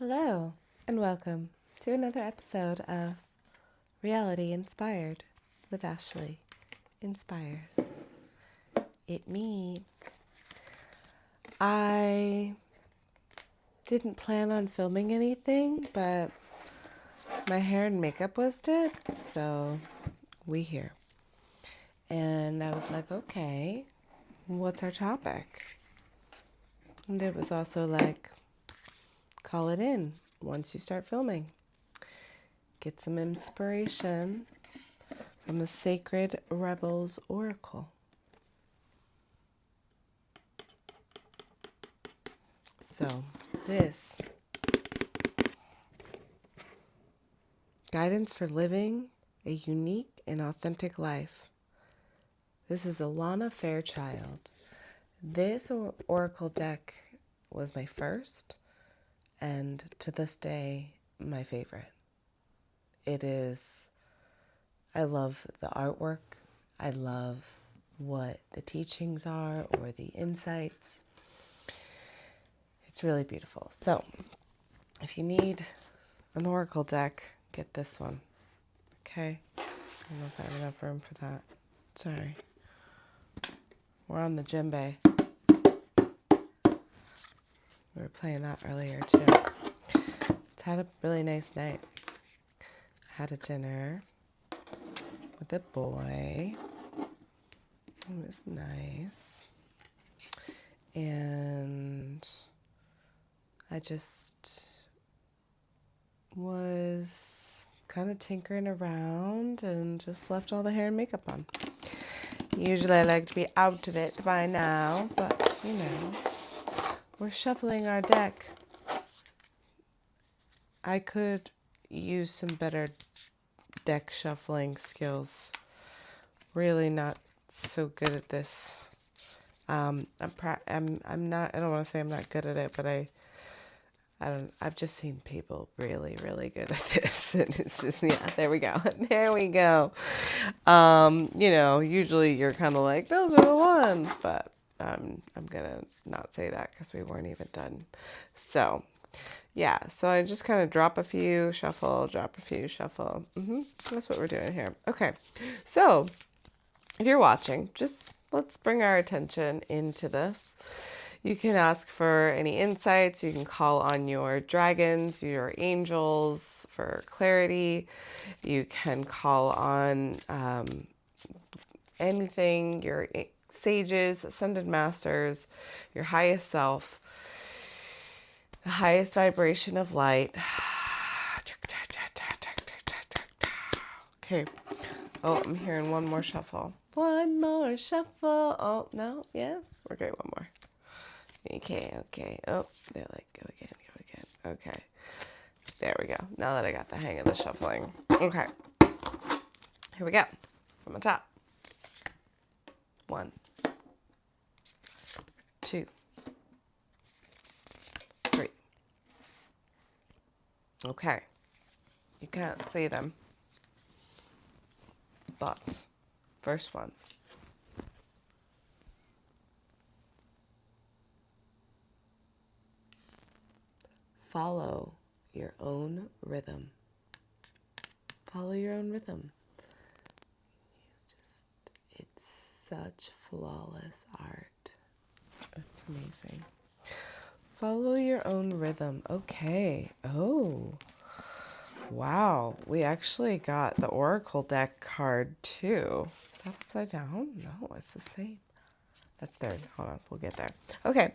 Hello, and welcome to another episode of Reality INspyrd with Ashley Inspyrz. It me. I didn't plan on filming anything, but my hair and makeup was dead, so we here. And I was like, okay, what's our topic? And it was also like, call it in once you start filming. Get some inspiration from the Sacred Rebels Oracle. So, this guidance for living a unique and authentic life. This is Alana Fairchild. This oracle deck was my first, and to this day, my favorite. I love the artwork. I love what the teachings are or the insights. It's really beautiful. So, if you need an oracle deck, get this one. Okay? I don't know if I have enough room for that. Sorry. We're on the djembe. We were playing that earlier too. It's had a really nice night. Had a dinner with a boy. It was nice. And I just was kind of tinkering around and just left all the hair and makeup on. Usually I like to be out of it by now, but we're shuffling our deck. I could use some better deck shuffling skills. Really not so good at this. I'm not. I don't want to say I'm not good at it, but I've just seen people really, really good at this, and it's just there we go, there we go. Usually you're kind of like those are the ones, but I'm gonna not say that because we weren't even done. So. Yeah, so I just kind of drop a few, shuffle, drop a few, shuffle. That's what we're doing here. Okay, so if you're watching, just let's bring our attention into this. You can ask for any insights. You can call on your dragons, your angels for clarity. You can call on anything, your sages, ascended masters, your highest self. The highest vibration of light. Okay. Oh, I'm hearing one more shuffle. One more shuffle. Oh, no. Yes. Okay, one more. Okay. Oh, they're like, go again. Okay. There we go. Now that I got the hang of the shuffling. Okay. Here we go. From the top. 1, 2, 3. Okay. You can't see them. But, first one. Follow your own rhythm. Follow your own rhythm. It's such flawless art. It's amazing. Follow your own rhythm. Okay. Oh. Wow. We actually got the Oracle deck card too. Is that upside down? No, it's the same. That's third. Hold on. We'll get there. Okay.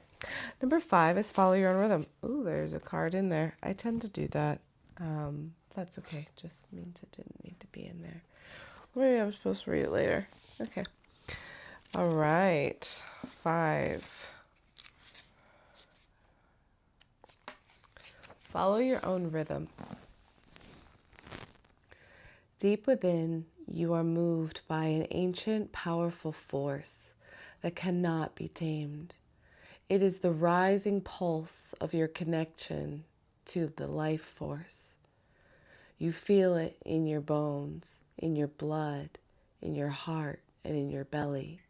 Number 5 is follow your own rhythm. Ooh, there's a card in there. I tend to do that. That's okay. Just means it didn't need to be in there. Maybe I'm supposed to read it later. Okay. All right. 5. Follow your own rhythm. Deep within, you are moved by an ancient, powerful force that cannot be tamed. It is the rising pulse of your connection to the life force. You feel it in your bones, in your blood, in your heart, and in your belly.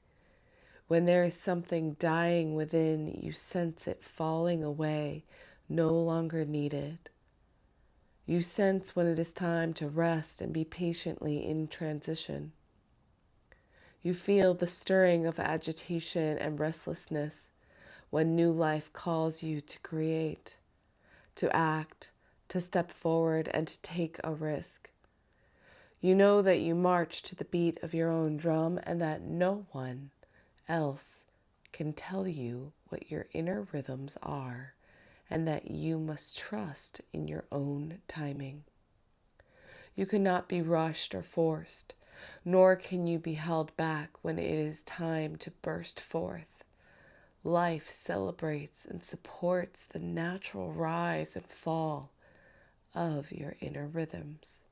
When there is something dying within, you sense it falling away, no longer needed. You sense when it is time to rest and be patiently in transition. You feel the stirring of agitation and restlessness when new life calls you to create, to act, to step forward, and to take a risk. You know that you march to the beat of your own drum and that no one else can tell you what your inner rhythms are, and that you must trust in your own timing. You cannot be rushed or forced, nor can you be held back when it is time to burst forth. Life celebrates and supports the natural rise and fall of your inner rhythms.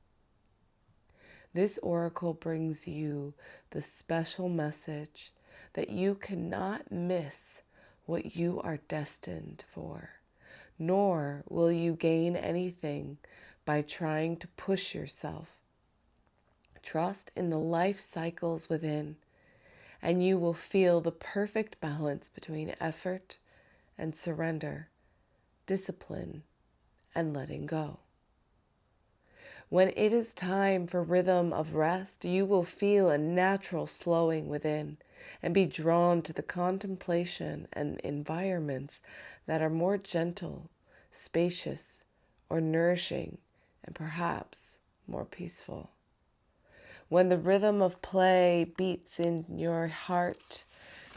This oracle brings you the special message that you cannot miss what you are destined for, nor will you gain anything by trying to push yourself. Trust in the life cycles within, and you will feel the perfect balance between effort and surrender, discipline and letting go. When it is time for rhythm of rest, you will feel a natural slowing within and be drawn to the contemplation and environments that are more gentle, spacious, or nourishing, and perhaps more peaceful. When the rhythm of play beats in your heart,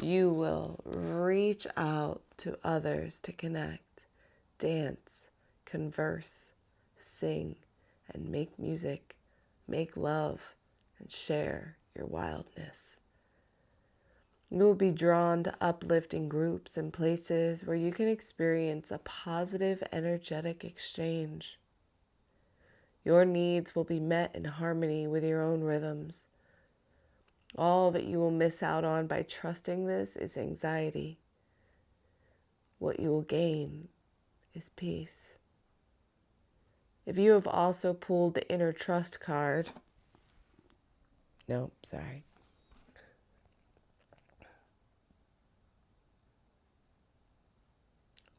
you will reach out to others to connect, dance, converse, sing, and make music, make love, and share your wildness. You will be drawn to uplifting groups and places where you can experience a positive, energetic exchange. Your needs will be met in harmony with your own rhythms. All that you will miss out on by trusting this is anxiety. What you will gain is peace. If you have also pulled the inner trust card,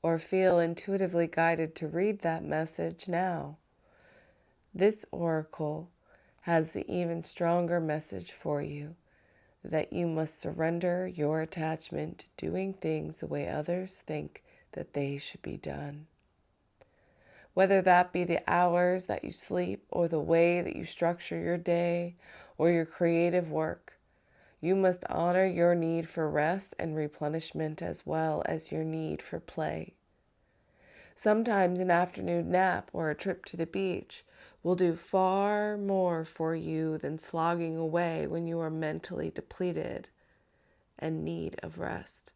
or feel intuitively guided to read that message now, this oracle has the even stronger message for you, that you must surrender your attachment to doing things the way others think that they should be done. Whether that be the hours that you sleep or the way that you structure your day or your creative work, you must honor your need for rest and replenishment as well as your need for play. Sometimes an afternoon nap or a trip to the beach will do far more for you than slogging away when you are mentally depleted and need of rest.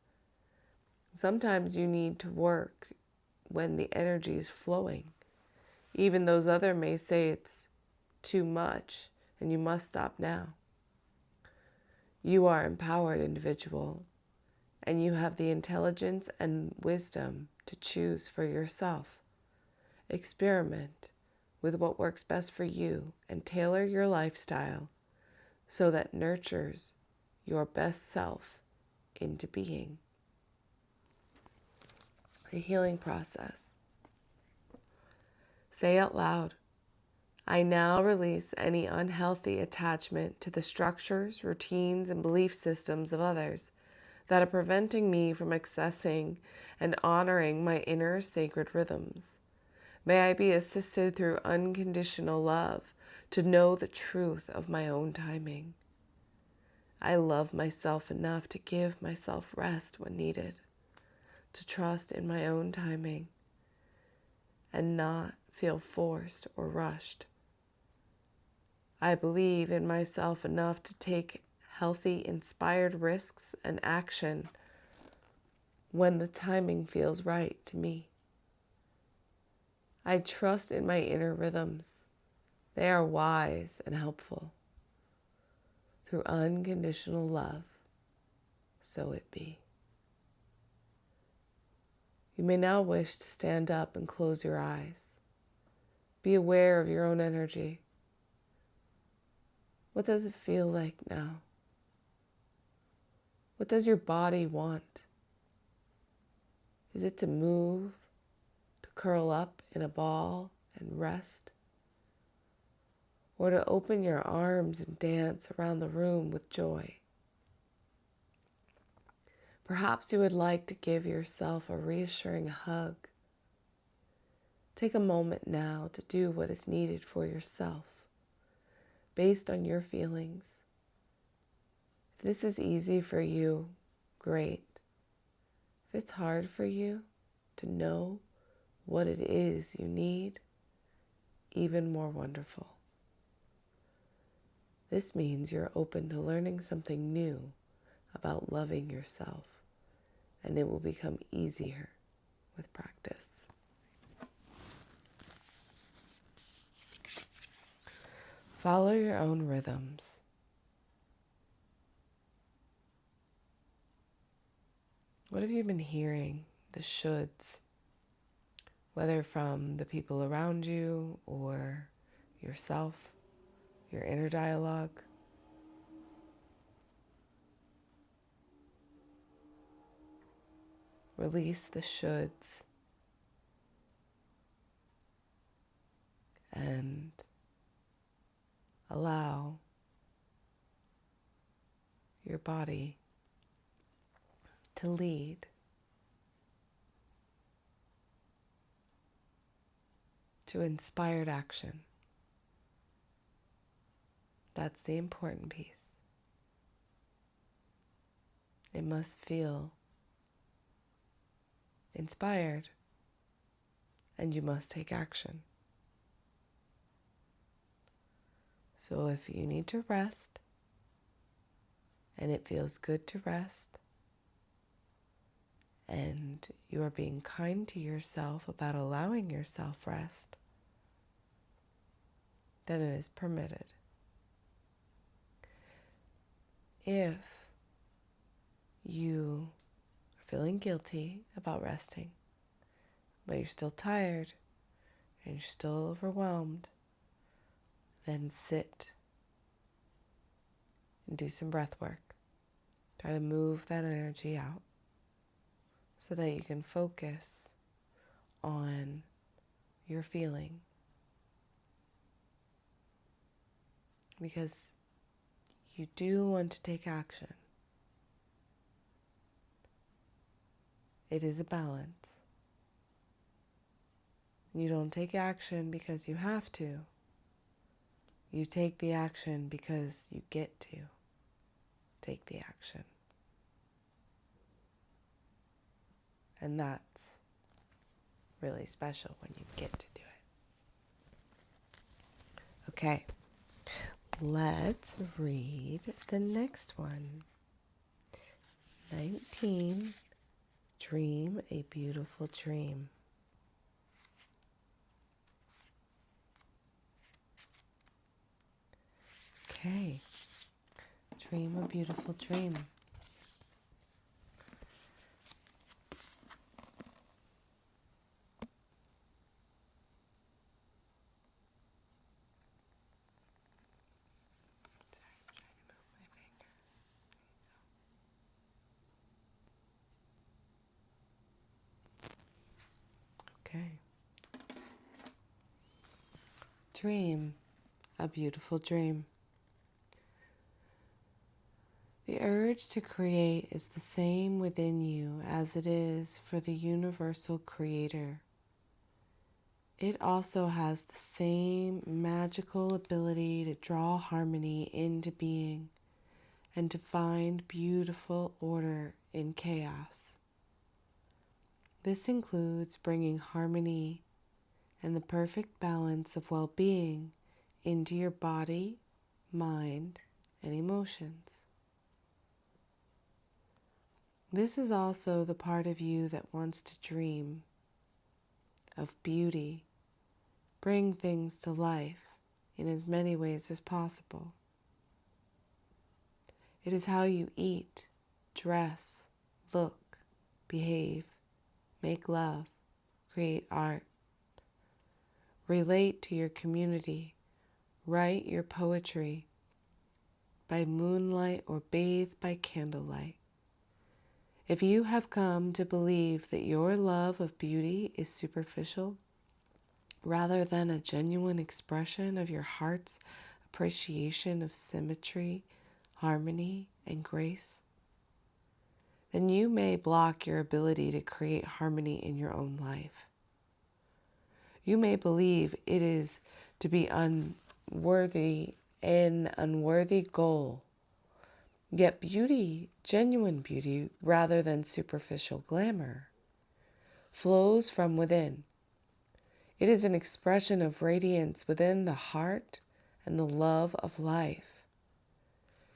Sometimes you need to work when the energy is flowing. Even those others may say it's too much and you must stop now. You are an empowered individual, and you have the intelligence and wisdom to choose for yourself. Experiment with what works best for you and tailor your lifestyle so that nurtures your best self into being. The healing process. Say out loud, I now release any unhealthy attachment to the structures, routines, and belief systems of others that are preventing me from accessing and honoring my inner sacred rhythms. May I be assisted through unconditional love to know the truth of my own timing. I love myself enough to give myself rest when needed, to trust in my own timing, and not feel forced or rushed. I believe in myself enough to take healthy, inspired risks and action when the timing feels right to me. I trust in my inner rhythms. They are wise and helpful. Through unconditional love, so it be. You may now wish to stand up and close your eyes. Be aware of your own energy. What does it feel like now? What does your body want? Is it to move, to curl up in a ball and rest, or to open your arms and dance around the room with joy. Perhaps you would like to give yourself a reassuring hug. Take a moment now to do what is needed for yourself, based on your feelings. If this is easy for you, great. If it's hard for you to know what it is you need, even more wonderful. This means you're open to learning something new about loving yourself, and it will become easier with practice. Follow your own rhythms. What have you been hearing? The shoulds, whether from the people around you or yourself, your inner dialogue. Release the shoulds and allow your body to lead, to inspired action. That's the important piece. It must feel inspired, and you must take action. So if you need to rest, and it feels good to rest, and you are being kind to yourself about allowing yourself rest, then it is permitted. If you are feeling guilty about resting, but you're still tired and you're still overwhelmed, then sit and do some breath work. Try to move that energy out so that you can focus on your feeling. Because you do want to take action. It is a balance. You don't take action because you have to. You take the action because you get to take the action. And that's really special when you get to do it. Okay, let's read the next one. 19, dream a beautiful dream. Okay, dream a beautiful dream. Okay. Dream a beautiful dream. The urge to create is the same within you as it is for the universal creator. It also has the same magical ability to draw harmony into being and to find beautiful order in chaos. This includes bringing harmony and the perfect balance of well-being into your body, mind, and emotions. This is also the part of you that wants to dream of beauty, bring things to life in as many ways as possible. It is how you eat, dress, look, behave, make love, create art, relate to your community, write your poetry by moonlight or bathe by candlelight. If you have come to believe that your love of beauty is superficial, rather than a genuine expression of your heart's appreciation of symmetry, harmony, and grace, then you may block your ability to create harmony in your own life. You may believe it is to be unworthy, an unworthy goal. Yet beauty, genuine beauty, rather than superficial glamour, flows from within. It is an expression of radiance within the heart and the love of life.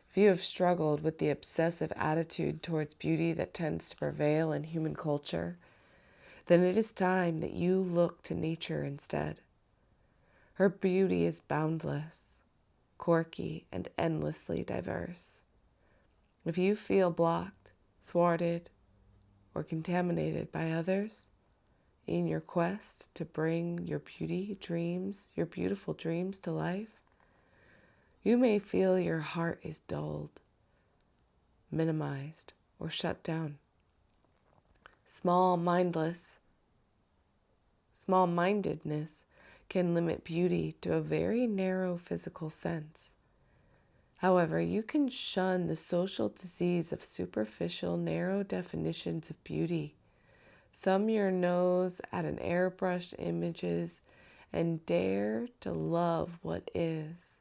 If you have struggled with the obsessive attitude towards beauty that tends to prevail in human culture, then it is time that you look to nature instead. Her beauty is boundless, quirky, and endlessly diverse. If you feel blocked, thwarted, or contaminated by others in your quest to bring your beautiful dreams to life, you may feel your heart is dulled, minimized, or shut down. Small-mindedness can limit beauty to a very narrow physical sense. However, you can shun the social disease of superficial, narrow definitions of beauty, thumb your nose at an airbrushed images, and dare to love what is.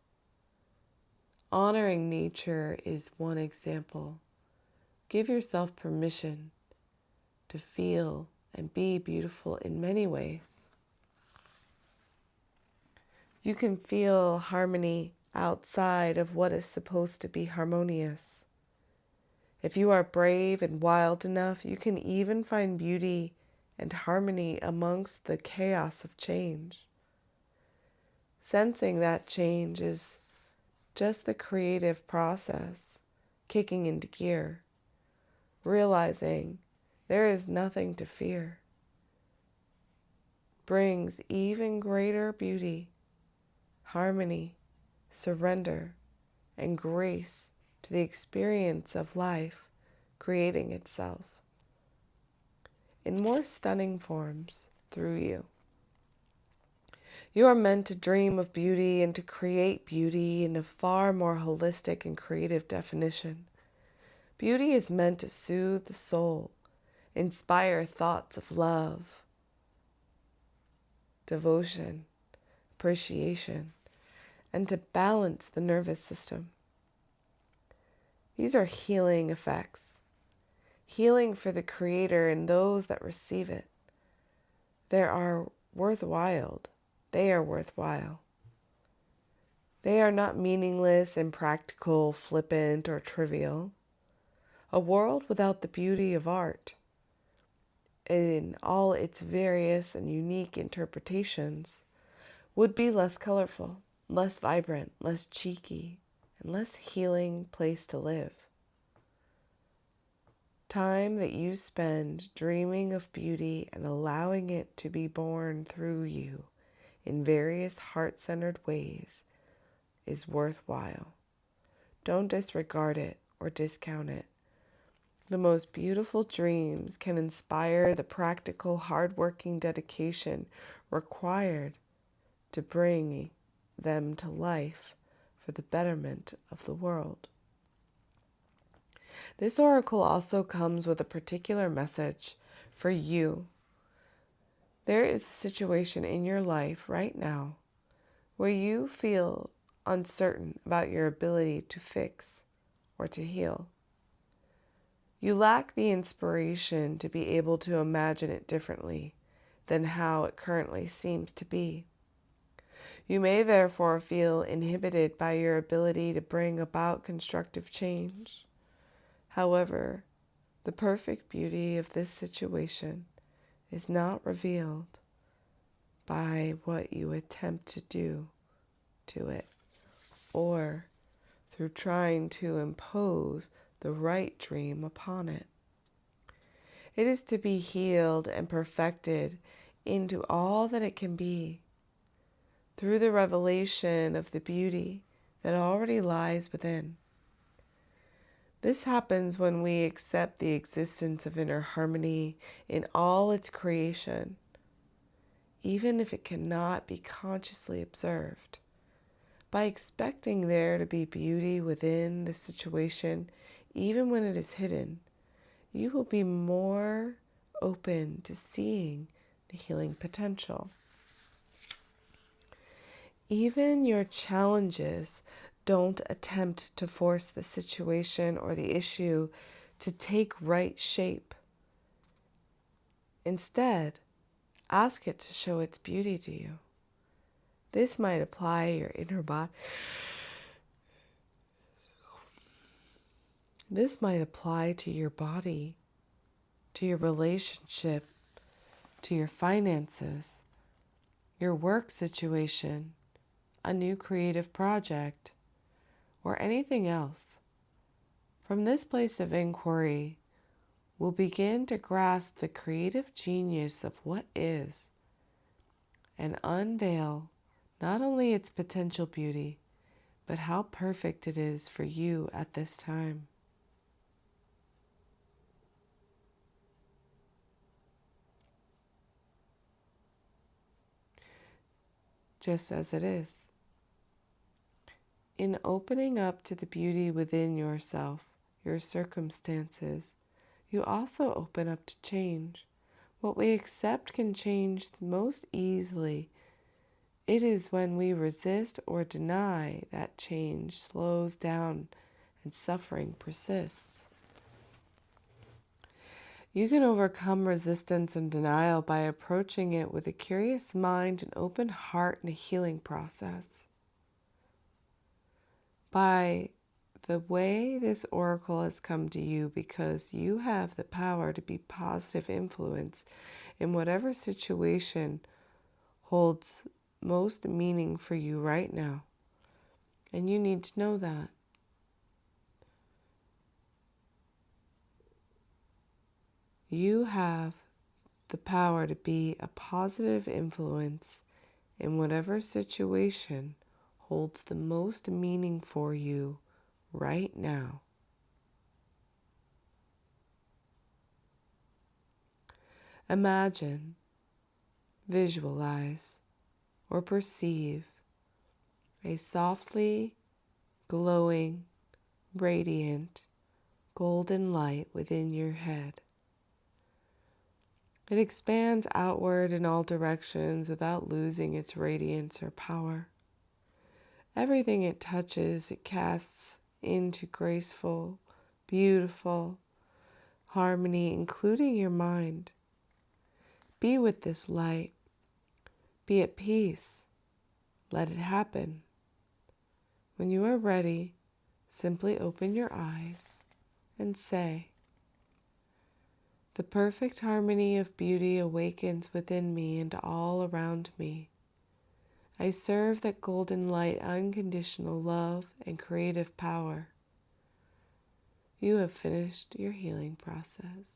Honoring nature is one example. Give yourself permission to feel and be beautiful in many ways. You can feel harmony outside of what is supposed to be harmonious. If you are brave and wild enough, you can even find beauty and harmony amongst the chaos of change. Sensing that change is just the creative process kicking into gear, realizing there is nothing to fear, brings even greater beauty, harmony, surrender, and grace to the experience of life creating itself in more stunning forms through you. You are meant to dream of beauty and to create beauty in a far more holistic and creative definition. Beauty is meant to soothe the soul, inspire thoughts of love, devotion, appreciation, and to balance the nervous system. These are healing effects, healing for the creator and those that receive it. They are worthwhile. They are not meaningless, impractical, flippant, or trivial. A world without the beauty of art, in all its various and unique interpretations, would be less colorful, less vibrant, less cheeky, and less healing place to live. Time that you spend dreaming of beauty and allowing it to be born through you in various heart-centered ways is worthwhile. Don't disregard it or discount it. The most beautiful dreams can inspire the practical, hard-working dedication required to bring them to life for the betterment of the world. This oracle also comes with a particular message for you. There is a situation in your life right now where you feel uncertain about your ability to fix or to heal. You lack the inspiration to be able to imagine it differently than how it currently seems to be. You may therefore feel inhibited by your ability to bring about constructive change. However, the perfect beauty of this situation is not revealed by what you attempt to do to it or through trying to impose the right dream upon it. It is to be healed and perfected into all that it can be through the revelation of the beauty that already lies within. This happens when we accept the existence of inner harmony in all its creation, even if it cannot be consciously observed. By expecting there to be beauty within the situation, even when it is hidden, you will be more open to seeing the healing potential. Even your challenges don't attempt to force the situation or the issue to take right shape. Instead, ask it to show its beauty to you. This might apply your inner body. This might apply to your body, to your relationship, to your finances, your work situation, a new creative project, or anything else. From this place of inquiry, we'll begin to grasp the creative genius of what is and unveil not only its potential beauty, but how perfect it is for you at this time. Just as it is. In opening up to the beauty within yourself, your circumstances, you also open up to change. What we accept can change most easily. It is when we resist or deny that change slows down and suffering persists. You can overcome resistance and denial by approaching it with a curious mind, an open heart, and a healing process. By the way this oracle has come to you, because you have the power to be positive influence in whatever situation holds most meaning for you right now. And you need to know that. You have the power to be a positive influence in whatever situation holds the most meaning for you right now. Imagine, visualize, or perceive a softly glowing, radiant, golden light within your head. It expands outward in all directions without losing its radiance or power. Everything it touches, it casts into graceful, beautiful harmony, including your mind. Be with this light. Be at peace. Let it happen. When you are ready, simply open your eyes and say, "The perfect harmony of beauty awakens within me and all around me. I serve that golden light, unconditional love and creative power." You have finished your healing process.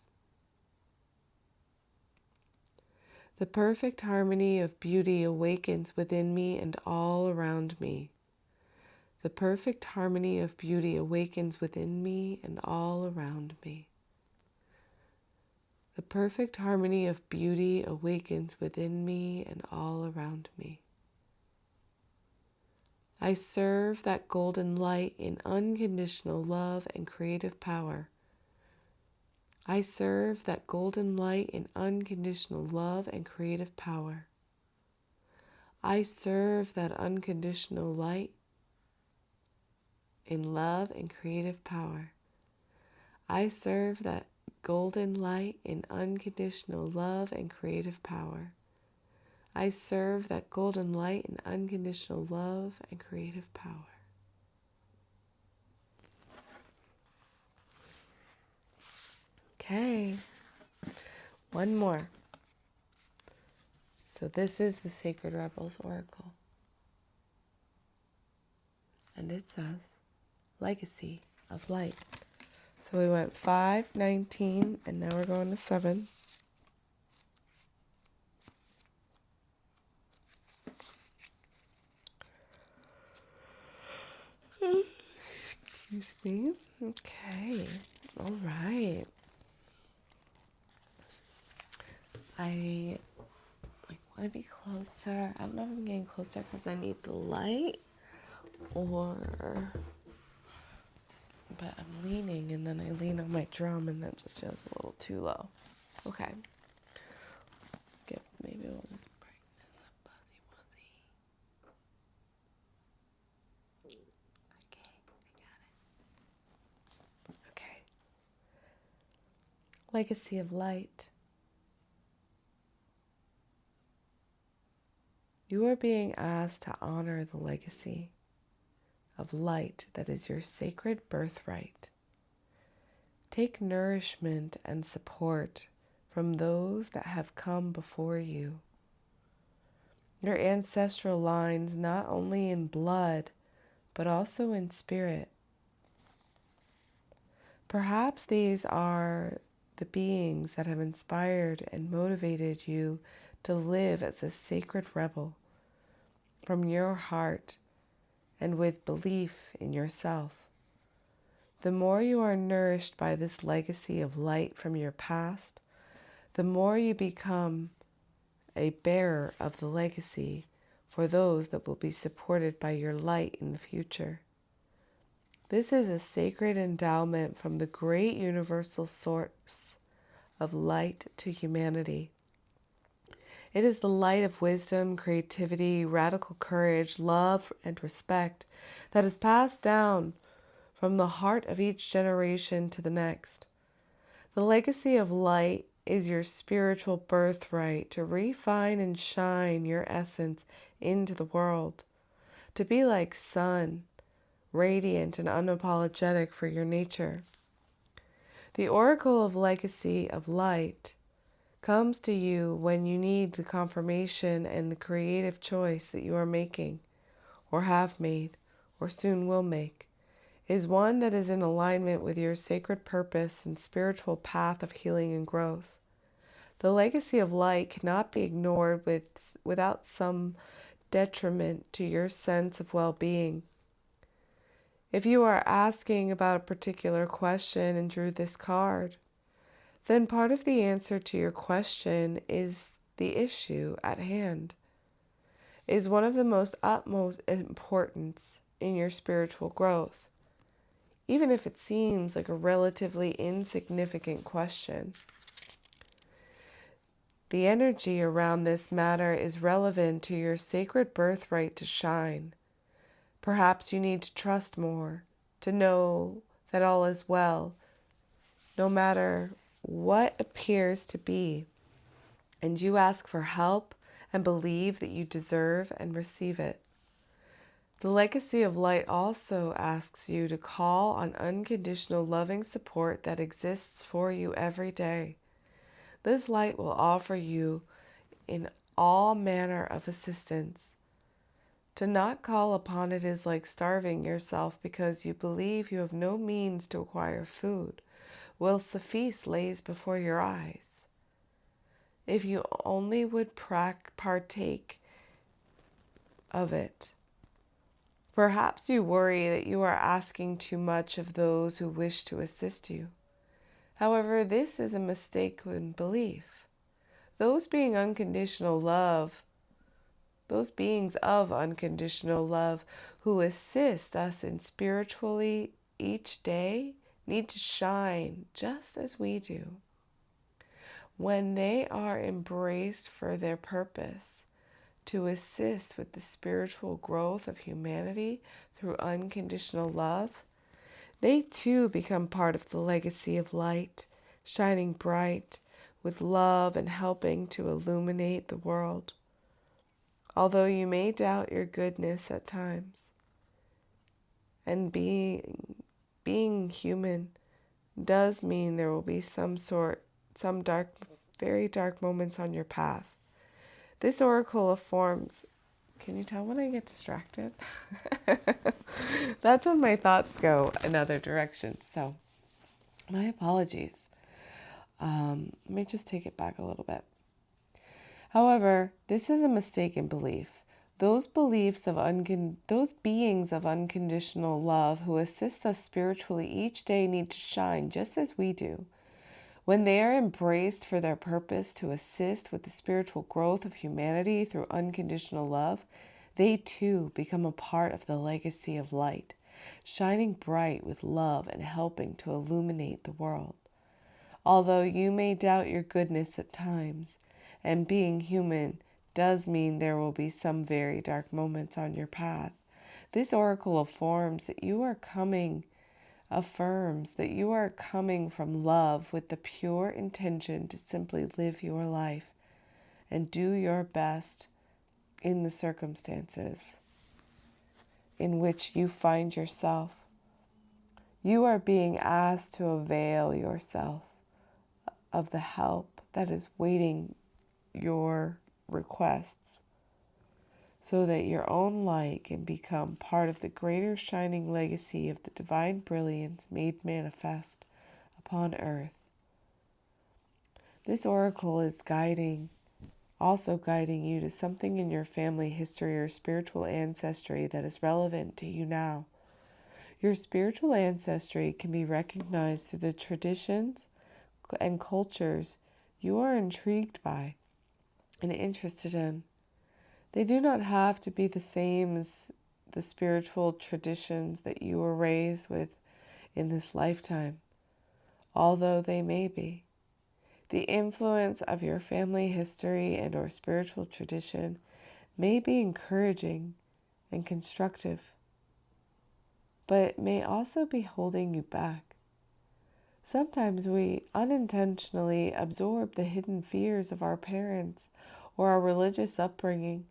The perfect harmony of beauty awakens within me and all around me. The perfect harmony of beauty awakens within me and all around me. The perfect harmony of beauty awakens within me and all around me. I serve that golden light in unconditional love and creative power. I serve that golden light in unconditional love and creative power. I serve that unconditional light in love and creative power. I serve that golden light in unconditional love and creative power. I serve that golden light in unconditional love and creative power. Okay, one more. So this is the Sacred Rebels Oracle. And it says, Legacy of Light. So we went 5, 19, and now we're going to 7. me. Okay. All right. I want to be closer. I don't know if I'm getting closer because I need the light or... But I'm leaning, and then I lean on my drum, and that just feels a little too low. Okay. Let's get, maybe we'll just bring this up fuzzy wuzzy. Okay, I got it. Okay. Legacy of light. You are being asked to honor the legacy of light that is your sacred birthright. Take nourishment and support from those that have come before you. Your ancestral lines, not only in blood, but also in spirit. Perhaps these are the beings that have inspired and motivated you to live as a sacred rebel from your heart and with belief in yourself. The more you are nourished by this legacy of light from your past, the more you become a bearer of the legacy for those that will be supported by your light in the future. This is a sacred endowment from the great universal source of light to humanity. It is the light of wisdom, creativity, radical courage, love, and respect that is passed down from the heart of each generation to the next. The legacy of light is your spiritual birthright to refine and shine your essence into the world, to be like sun, radiant and unapologetic for your nature. The oracle of legacy of light comes to you when you need the confirmation and the creative choice that you are making, or have made, or soon will make, is one that is in alignment with your sacred purpose and spiritual path of healing and growth. The legacy of light cannot be ignored without some detriment to your sense of well-being. If you are asking about a particular question and drew this card, then part of the answer to your question is the issue at hand, is one of the most utmost importance in your spiritual growth, even if it seems like a relatively insignificant question. The energy around this matter is relevant to your sacred birthright to shine. Perhaps you need to trust more, to know that all is well, no matter what appears to be, and you ask for help and believe that you deserve and receive it. The legacy of light also asks you to call on unconditional loving support that exists for you every day. This light will offer you in all manner of assistance. To not call upon it is like starving yourself because you believe you have no means to acquire food, whilst the feast lays before your eyes. If you only would partake of it. Perhaps you worry that you are asking too much of those who wish to assist you. However, this is a mistaken belief. Those beings of unconditional love who assist us in spiritually each day need to shine just as we do. When they are embraced for their purpose to assist with the spiritual growth of humanity through unconditional love, they too become part of the legacy of light, shining bright with love and helping to illuminate the world. Although you may doubt your goodness at times, and being human does mean there will be some very dark moments on your path. This oracle of forms, can you tell when I get distracted? That's when my thoughts go in other directions. So my apologies. Let me just take it back a little bit. However, this is a mistaken belief. Those those beings of unconditional love who assist us spiritually each day need to shine just as we do. When they are embraced for their purpose to assist with the spiritual growth of humanity through unconditional love, they too become a part of the legacy of light, shining bright with love and helping to illuminate the world. Although you may doubt your goodness at times, and being human does mean there will be some very dark moments on your path, this oracle affirms that you are coming from love with the pure intention to simply live your life and do your best in the circumstances in which you find yourself. You are being asked to avail yourself of the help that is waiting your requests so that your own light can become part of the greater shining legacy of the divine brilliance made manifest upon earth. This oracle is also guiding you to something in your family history or spiritual ancestry that is relevant to you now. Your spiritual ancestry can be recognized through the traditions and cultures you are intrigued by and interested in. They do not have to be the same as the spiritual traditions that you were raised with in this lifetime, although they may be. The influence of your family history and or spiritual tradition may be encouraging and constructive, but it may also be holding you back. Sometimes we unintentionally absorb the hidden fears of our parents or our religious upbringing,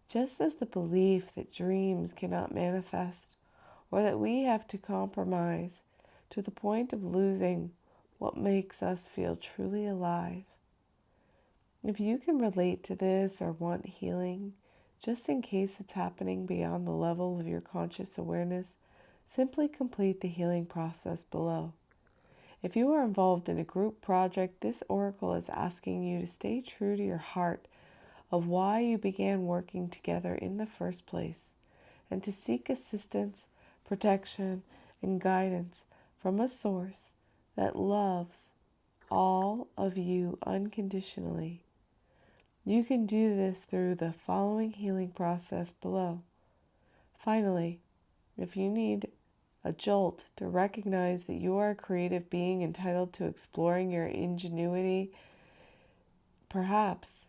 just as the belief that dreams cannot manifest or that we have to compromise to the point of losing what makes us feel truly alive. If you can relate to this or want healing, just in case it's happening beyond the level of your conscious awareness, simply complete the healing process below. If you are involved in a group project, this oracle is asking you to stay true to your heart of why you began working together in the first place, and to seek assistance, protection, and guidance from a source that loves all of you unconditionally. You can do this through the following healing process below. Finally, if you need a jolt to recognize that you are a creative being entitled to exploring your ingenuity, perhaps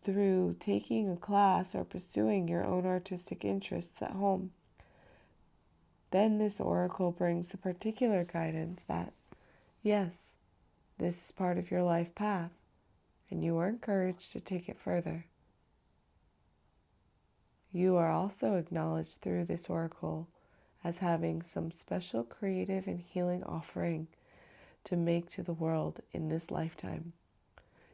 through taking a class or pursuing your own artistic interests at home, then this oracle brings the particular guidance that, yes, this is part of your life path, and you are encouraged to take it further. You are also acknowledged through this oracle as having some special creative and healing offering to make to the world in this lifetime.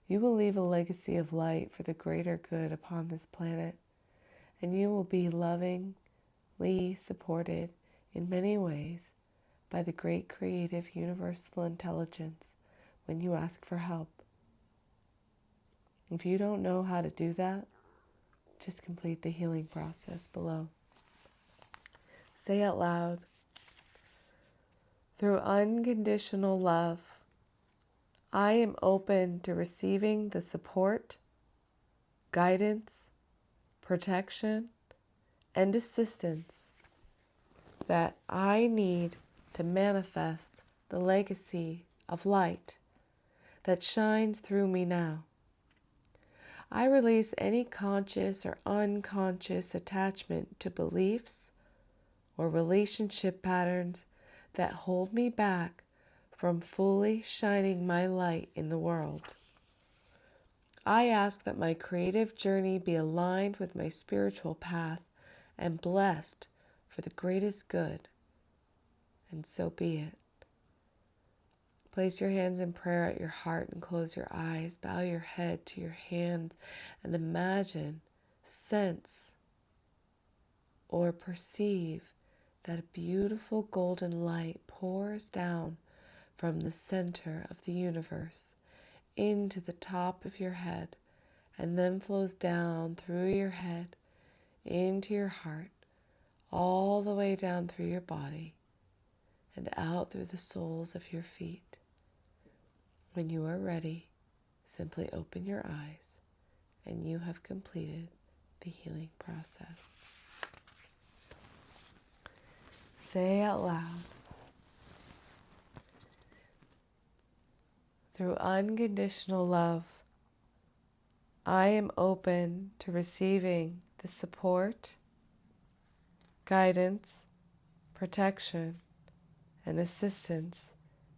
You will leave a legacy of light for the greater good upon this planet, and you will be lovingly supported in many ways by the great creative universal intelligence when you ask for help. If you don't know how to do that, just complete the healing process below. Say out loud, through unconditional love, I am open to receiving the support, guidance, protection, and assistance that I need to manifest the legacy of light that shines through me now. I release any conscious or unconscious attachment to beliefs or relationship patterns that hold me back from fully shining my light in the world. I ask that my creative journey be aligned with my spiritual path and blessed for the greatest good, and so be it. Place your hands in prayer at your heart and close your eyes. Bow your head to your hands and imagine, sense, or perceive that a beautiful golden light pours down from the center of the universe into the top of your head and then flows down through your head into your heart, all the way down through your body and out through the soles of your feet. When you are ready, simply open your eyes and you have completed the healing process. Say out loud, through unconditional love, I am open to receiving the support, guidance, protection, and assistance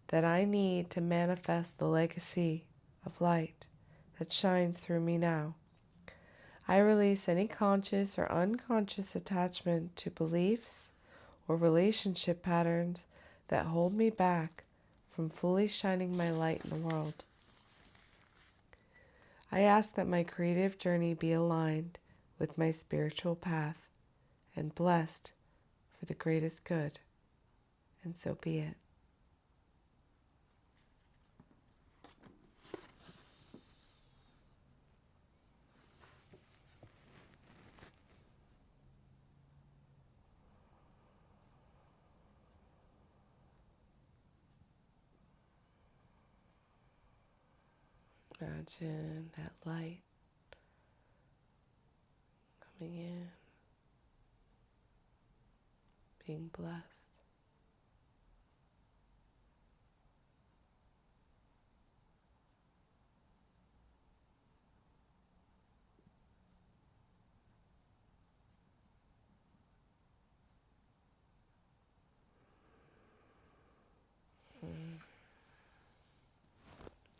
that I need to manifest the legacy of light that shines through me now. I release any conscious or unconscious attachment to beliefs or relationship patterns that hold me back from fully shining my light in the world. I ask that my creative journey be aligned with my spiritual path and blessed for the greatest good, and so be it. Imagine that light coming in, being blessed.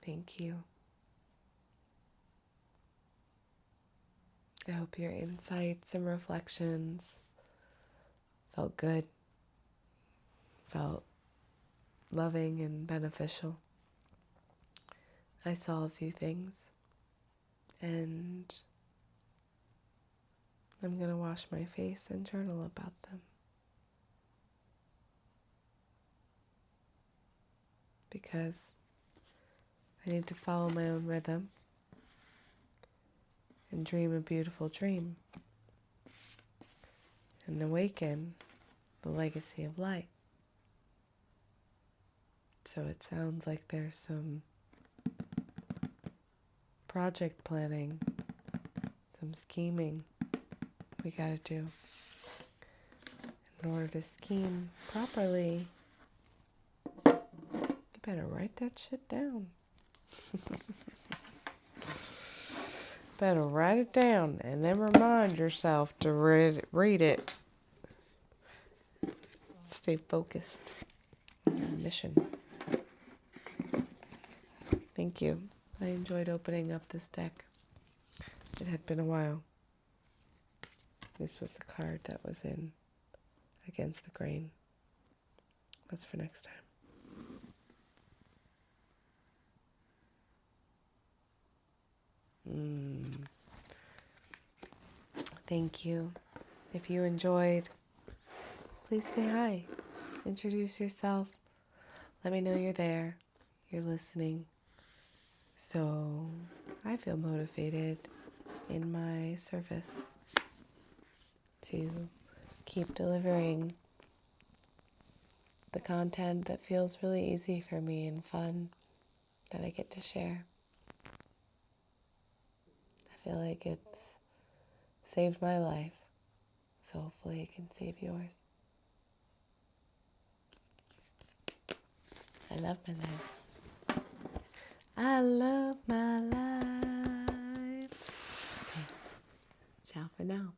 Thank you. I hope your insights and reflections felt good, felt loving and beneficial. I saw a few things, and I'm going to wash my face and journal about them. Because I need to follow my own rhythm and dream a beautiful dream and awaken the legacy of light. So it sounds like there's some project planning, some scheming we gotta do. In order to scheme properly, you better write that shit down. Better write it down and then remind yourself to read it. Stay focused on your mission. Thank you. I enjoyed opening up this deck. It had been a while. This was the card that was in Against the Grain. That's for next time. Thank you. If you enjoyed, please say hi. Introduce yourself. Let me know you're there. You're listening. So I feel motivated in my service to keep delivering the content that feels really easy for me and fun that I get to share. I feel like it's saved my life, so hopefully it can save yours. I love my life. I love my life. Ciao for now.